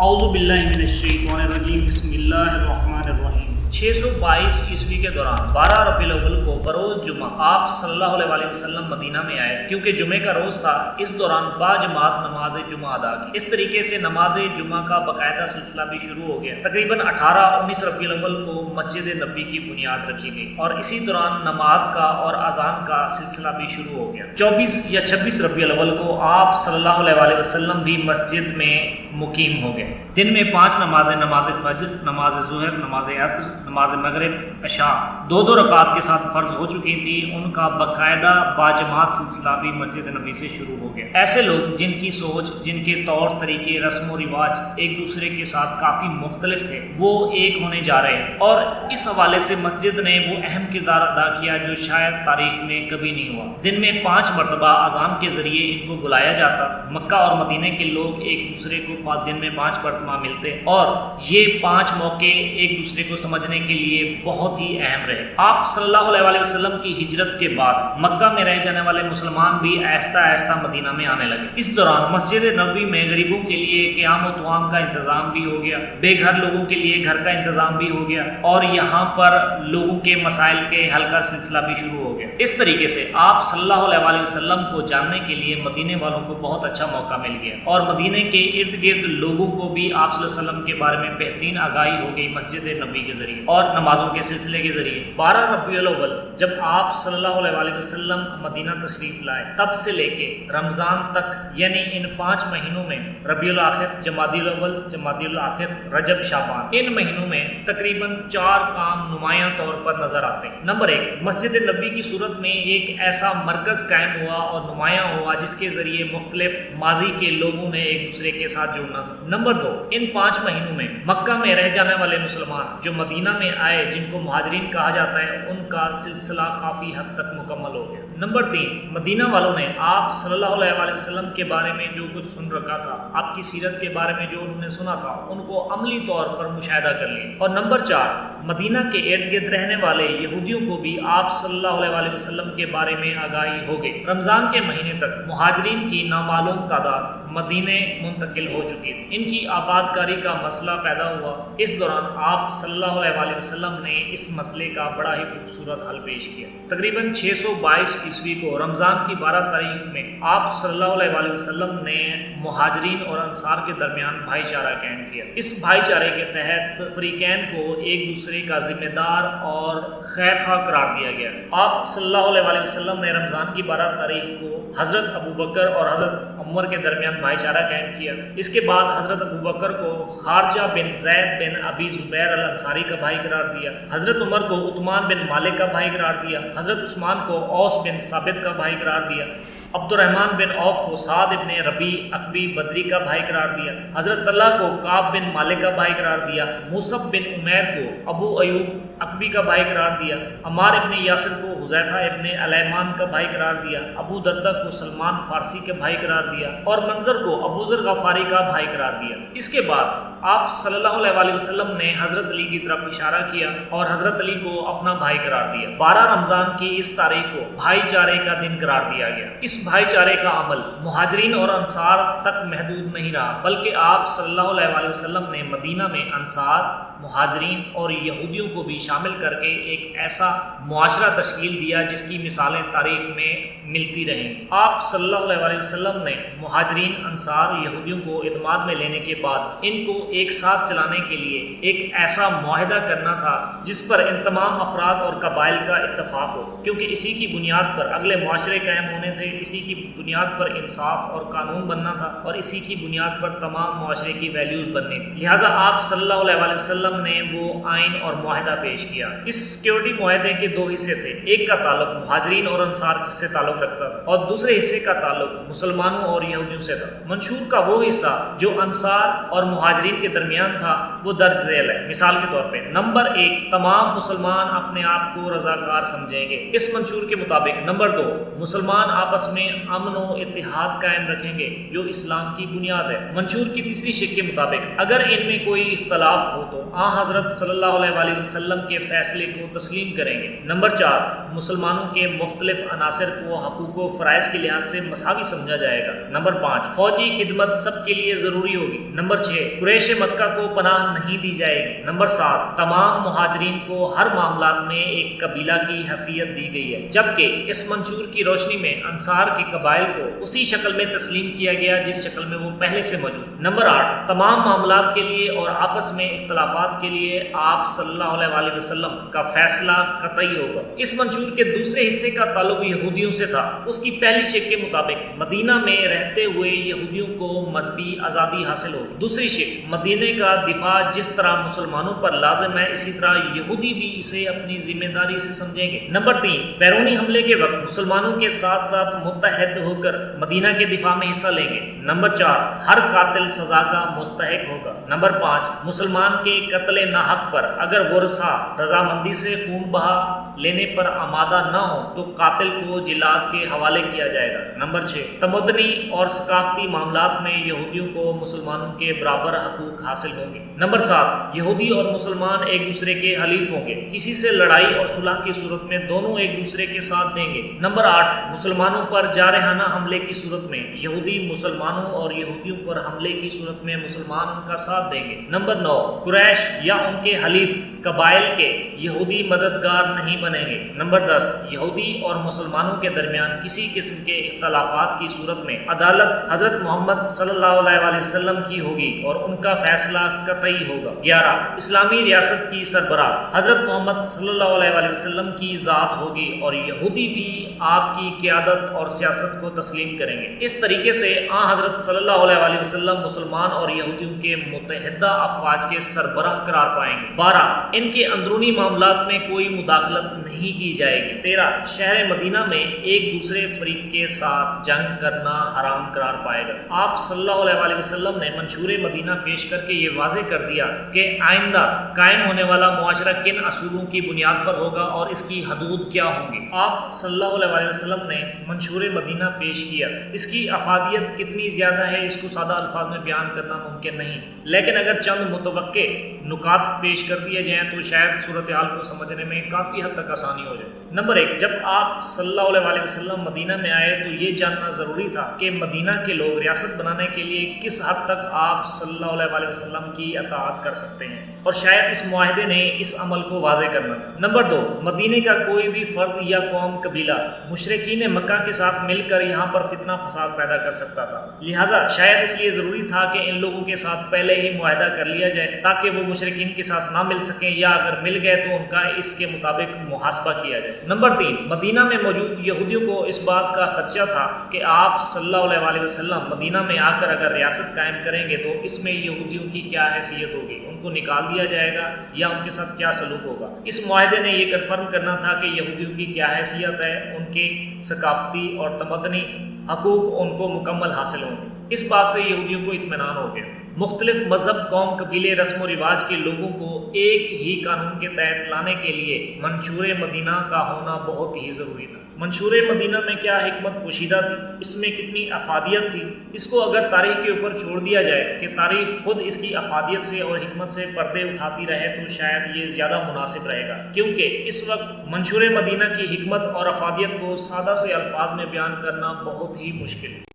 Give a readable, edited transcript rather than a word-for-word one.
اعوذ باللہ من الشیطان الرجیم بسم اللہ الرحمن الرحیم 622 عیسوی کے دوران 12 ربیع الاول کو بروز جمعہ آپ صلی اللہ علیہ وسلم مدینہ میں آئے، کیونکہ جمعے کا روز تھا۔ اس دوران با جماعت نماز جمعہ ادا کی۔ اس طریقے سے نماز جمعہ کا باقاعدہ سلسلہ بھی شروع ہو گیا۔ تقریباً 18-19 ربیع الاول کو مسجد نبوی کی بنیاد رکھی گئی اور اسی دوران نماز کا اور اذان کا سلسلہ بھی شروع ہو گیا۔ 24 یا 26 ربیع الاول کو آپ صلی اللہ علیہ وسلم بھی مسجد میں مقیم ہو گئے۔ دن میں 5 نمازیں، نماز فجر، نماز ظہر، نماز عصر، نماز مغرب، عشاء 2 رکعات کے ساتھ فرض ہو چکی تھی، ان کا باقاعدہ باجماعت سلسلہ بھی مسجد نبوی سے شروع ہو گیا۔ ایسے لوگ جن کی سوچ، جن کے طور طریقے، رسم و رواج ایک دوسرے کے ساتھ کافی مختلف تھے، وہ ایک ہونے جا رہے تھے، اور اس حوالے سے مسجد نے وہ اہم کردار ادا کیا جو شاید تاریخ میں کبھی نہیں ہوا۔ دن میں 5 مرتبہ اذان کے ذریعے ان کو بلایا جاتا۔ مکہ اور مدینہ کے لوگ ایک دوسرے کو دن میں 5 مرتبہ ملتے، اور یہ 5 موقع ایک دوسرے کو سمجھنے کے لیے بہت ہی اہم رہے۔ آپ صلی اللہ علیہ وسلم کی ہجرت کے بعد مکہ میں رہ جانے والے مسلمان بھی آہستہ آہستہ مدینہ میں آنے لگے۔ اس دوران مسجد نبوی میں غریبوں کے لیے قیام و طعام کا انتظام بھی ہو گیا، بے گھر لوگوں کے لیے گھر کا انتظام بھی ہو گیا، اور یہاں پر لوگوں کے مسائل کے حل کا سلسلہ بھی شروع ہو گیا۔ اس طریقے سے آپ صلی اللہ علیہ وسلم کو جاننے کے لیے مدینے والوں کو بہت اچھا موقع مل گیا، اور مدینے کے ارد گرد لوگوں کو بھی آپ صلی اللہ علیہ وسلم کے بارے میں بہترین آگاہی ہو گئی مسجد نبوی کے ذریعے اور نمازوں کے سلسلے کے ذریعے۔ 12 ربیع الاول جب آپ صلی اللہ علیہ وسلم مدینہ تشریف لائے، تب سے لے کے رمضان تک، یعنی ان 5 مہینوں میں ربیع الاخر، جمادی الاول، جمادی الاخر، رجب، شعبان، ان مہینوں میں تقریباً 4 کام نمایاں طور پر نظر آتے ہیں۔ نمبر 1، مسجد نبوی کی صورت میں ایک ایسا مرکز قائم ہوا اور نمایاں ہوا جس کے ذریعے مختلف ماضی کے لوگوں نے ایک دوسرے کے ساتھ جڑنا تھا۔ نمبر 2، ان 5 مہینوں میں مکہ میں رہ جانے والے مسلمان جو مدینہ میں آئے، جن کو مہاجرین کہا جاتا ہے، ان کا سلسلہ کافی حد تک مکمل ہو گیا۔ نمبر 3، مدینہ والوں نے آپ صلی اللہ علیہ وسلم کے بارے میں جو کچھ سن رکھا تھا، آپ کی سیرت کے بارے میں جو انہوں نے سنا تھا، ان کو عملی طور پر مشاہدہ کر لیا۔ اور نمبر 4، مدینہ کے ارد گرد رہنے والے یہودیوں کو بھی آپ صلی اللہ علیہ وسلم کے بارے میں آگاہی ہو گئی۔ رمضان کے مہینے تک مہاجرین کی نامعلوم تعداد مدینے منتقل ہو چکی تھی، ان کی آباد کاری کا مسئلہ پیدا ہوا۔ اس دوران آپ صلی اللہ علیہ وسلم نے اس مسئلے کا بڑا ہی خوبصورت حل پیش کیا۔ تقریباً 622 عیسوی کو رمضان کی 12 تاریخ میں آپ صلی اللہ علیہ وسلم نے مہاجرین اور انصار کے درمیان بھائی چارہ قائم کیا۔ اس بھائی چارے کے تحت فریقین کو ایک دوسرے کا ذمہ دار اور خیر خواہ قرار دیا گیا۔ آپ صلی اللہ علیہ وسلم نے رمضان کی 12 تاریخ کو حضرت ابوبکر اور حضرت عمر کے درمیان بھائی چارہ قائم کیا۔ اس کے بعد حضرت ابوبکر کو خارجہ بن زید بن ابی زبیر الانصاری کا بھائی قرار دیا، حضرت عمر کو عثمان بن مالک کا بھائی قرار دیا، حضرت عثمان کو اوس بن ثابت کا بھائی قرار دیا، عبد الرحمن بن عوف کو سعد ابن ربیع عقبی بدری کا بھائی قرار دیا، حضرت طلحہ کو کعب بن مالک کا بھائی قرار دیا، مصعب بن عمیر کو ابو ایوب عقبی کا بھائی قرار دیا، عمار ابن یاسر کو حذیفہ ابن الیمان کا بھائی قرار دیا، ابو دردہ کو سلمان فارسی کا بھائی قرار دیا، اور منظر کو ابو ذر غفاری کا بھائی قرار دیا۔ اس کے بعد آپ صلی اللہ علیہ وسلم نے حضرت علی کی طرف اشارہ کیا اور حضرت علی کو اپنا بھائی قرار دیا۔ 12 رمضان کی اس تاریخ کو بھائی چارے کا دن قرار دیا گیا۔ اس بھائی چارے کا عمل مہاجرین اور انصار تک محدود نہیں رہا، بلکہ آپ صلی اللہ علیہ وسلم نے مدینہ میں انصار، مہاجرین اور یہودیوں کو بھی شامل کر کے ایک ایسا معاشرہ تشکیل دیا جس کی مثالیں تاریخ میں ملتی رہیں۔ آپ صلی اللہ علیہ وسلم نے مہاجرین، انصار، یہودیوں کو اعتماد میں لینے کے بعد ان کو ایک ساتھ چلانے کے لیے ایک ایسا معاہدہ کرنا تھا جس پر ان تمام افراد اور قبائل کا اتفاق ہو، کیونکہ اسی کی بنیاد پر اگلے معاشرے قائم ہونے تھے، اسی کی بنیاد پر انصاف اور قانون بننا تھا، اور اسی کی بنیاد پر تمام معاشرے کی ویلیوز بننی تھی۔ لہٰذا آپ صلی اللہ علیہ وسلم نے وہ آئین اور معاہدہ پیش کیا۔ اس سیکیورٹی معاہدے کے 2 حصے تھے، ایک کا تعلق مہاجرین اور انصار سے تعلق رکھتا تھا، اور دوسرے حصے کا تعلق مسلمانوں اور یہودیوں سے تھا۔ منشور کا وہ حصہ جو انصار اور مہاجرین کے درمیان تھا وہ درج ذیل ہے۔ مثال کے طور پہ نمبر 1، تمام مسلمان اپنے آپ کو رضاکار سمجھیں گے۔ اس منشور کے مطابق نمبر 2، مسلمان آپس میں امن و اتحاد قائم رکھیں گے جو اسلام کی بنیاد ہے۔ منشور کی تیسری شق کے مطابق اگر ان میں کوئی اختلاف ہو تو حضرت صلی اللہ علیہ وسلم کے فیصلے کو تسلیم کریں گے۔ نمبر 4، مسلمانوں کے مختلف عناصر کو حقوق و فرائض کے لحاظ سے مساوی سمجھا جائے گا۔ نمبر 5، فوجی خدمت سب کے لیے ضروری ہوگی۔ نمبر 6، قریش مکہ کو پناہ نہیں دی جائے گی۔ نمبر 7، تمام مہاجرین کو ہر معاملات میں ایک قبیلہ کی حیثیت دی گئی ہے، جبکہ اس منشور کی روشنی میں انصار کے قبائل کو اسی شکل میں تسلیم کیا گیا جس شکل میں وہ پہلے سے موجود۔ نمبر 8، تمام معاملات کے لیے اور آپس میں اختلافات کے لیے آپ صلی اللہ علیہ وسلم کا فیصلہ قطعی ہوگا۔ اس منشور کے دوسرے حصے کا تعلق یہودیوں سے تھا۔ اس کی پہلی شق کے مطابق مدینہ میں رہتے ہوئے یہودیوں کو مذہبی آزادی حاصل ہوگی۔ دوسری شق، مدینہ کا دفاع جس طرح مسلمانوں پر لازم ہے اسی طرح یہودی بھی اسے اپنی ذمہ داری سے سمجھیں گے۔ نمبر 3، بیرونی حملے کے وقت مسلمانوں کے ساتھ ساتھ متحد ہو کر مدینہ کے دفاع میں حصہ لیں گے۔ نمبر 4، ہر قاتل سزا کا مستحق ہوگا۔ نمبر 5، مسلمان کے قتل ناحق پر اگر ورثہ رضامندی سے خون بہا لینے پر آمادہ نہ ہو تو قاتل کو جلاد کے حوالے کیا جائے گا۔ نمبر 6، تمدنی اور ثقافتی معاملات میں یہودیوں کو مسلمانوں کے برابر حقوق حاصل ہوں گے۔ نمبر 7، یہودی اور مسلمان ایک دوسرے کے حلیف ہوں گے، کسی سے لڑائی اور صلح کی صورت میں دونوں ایک دوسرے کے ساتھ دیں گے۔ نمبر 8، مسلمانوں پر جارحانہ حملے کی صورت میں یہودی مسلمانوں اور یہودیوں پر حملے کی صورت میں مسلمان ان کا ساتھ دیں گے۔ نمبر 9، قریش یا ان کے حلیف قبائل کے یہودی مددگار نہیں بنیں گے۔ نمبر 10، یہودی اور مسلمانوں کے درمیان کسی قسم کے اختلافات کی صورت میں عدالت حضرت محمد صلی اللہ علیہ وسلم کی ہوگی اور ان کا فیصلہ قطعی ہوگا۔ 11، اسلامی ریاست کی سربراہ حضرت محمد صلی اللہ علیہ وسلم کی ذات ہوگی اور یہودی بھی آپ کی قیادت اور سیاست کو تسلیم کریں گے۔ اس طریقے سے حضرت صلی اللہ علیہ وسلم مسلمان اور یہودیوں کے متحدہ افواج کے سربراہ قرار پائیں گے۔ 12، ان کے اندرونی معاملات میں کوئی مداخلت نہیں کی جائے گی۔ 13، شہر مدینہ میں ایک دوسرے فریق کے ساتھ جنگ کرنا حرام قرار پائے گا۔ آپ صلی اللہ علیہ وسلم نے منشور مدینہ پیش کر کے یہ واضح کر دیا کہ آئندہ قائم ہونے والا معاشرہ کن اصولوں کی بنیاد پر ہوگا اور اس کی حدود کیا ہوں گی۔ آپ صلی اللہ علیہ وسلم نے منشور مدینہ پیش کیا، اس کی افادیت کتنی زیادہ ہے اس کو سادہ الفاظ میں بیان کرنا ممکن نہیں، لیکن اگر چند متوقع نکات پیش کر دیے جائیں تو شاید صورتحال کو سمجھنے میں کافی حد تک آسانی ہو جائے۔ نمبر 1، جب آپ صلی اللہ علیہ وسلم مدینہ میں آئے تو یہ جاننا ضروری تھا کہ مدینہ کے لوگ ریاست بنانے کے لیے کس حد تک آپ صلی اللہ علیہ وسلم کی اطاعت کر سکتے ہیں، اور شاید اس معاہدے نے اس عمل کو واضح کرنا تھا۔ نمبر 2، مدینہ کا کوئی بھی فرد یا قوم قبیلہ مشرکین مکہ کے ساتھ مل کر یہاں پر فتنہ فساد پیدا کر سکتا تھا، لہٰذا شاید اس لیے ضروری تھا کہ ان لوگوں کے ساتھ پہلے ہی معاہدہ کر لیا جائے تاکہ وہ مشرکین کے ساتھ نہ مل سکیں، یا اگر مل گئے تو ان کا اس کے مطابق محاسبہ کیا جائے۔ نمبر 3، مدینہ میں موجود یہودیوں کو اس بات کا خدشہ تھا کہ آپ صلی اللہ علیہ وسلم مدینہ میں آ کر اگر ریاست قائم کریں گے تو اس میں یہودیوں کی کیا حیثیت ہوگی، ان کو نکال دیا جائے گا یا ان کے ساتھ کیا سلوک ہوگا۔ اس معاہدے نے یہ کنفرم کرنا تھا کہ یہودیوں کی کیا حیثیت ہے، ان کے ثقافتی اور تمدنی حقوق ان کو مکمل حاصل ہوں گے۔ اس بات سے یہودیوں کو اطمینان ہو گیا۔ مختلف مذہب، قوم، قبیلے، رسم و رواج کے لوگوں کو ایک ہی قانون کے تحت لانے کے لیے منشور مدینہ کا ہونا بہت ہی ضروری تھا۔ منشور مدینہ میں کیا حکمت پوشیدہ تھی، اس میں کتنی افادیت تھی، اس کو اگر تاریخ کے اوپر چھوڑ دیا جائے کہ تاریخ خود اس کی افادیت سے اور حکمت سے پردے اٹھاتی رہے تو شاید یہ زیادہ مناسب رہے گا، کیونکہ اس وقت منشور مدینہ کی حکمت اور افادیت کو سادہ سے الفاظ میں بیان کرنا بہت ہی مشکل ہے۔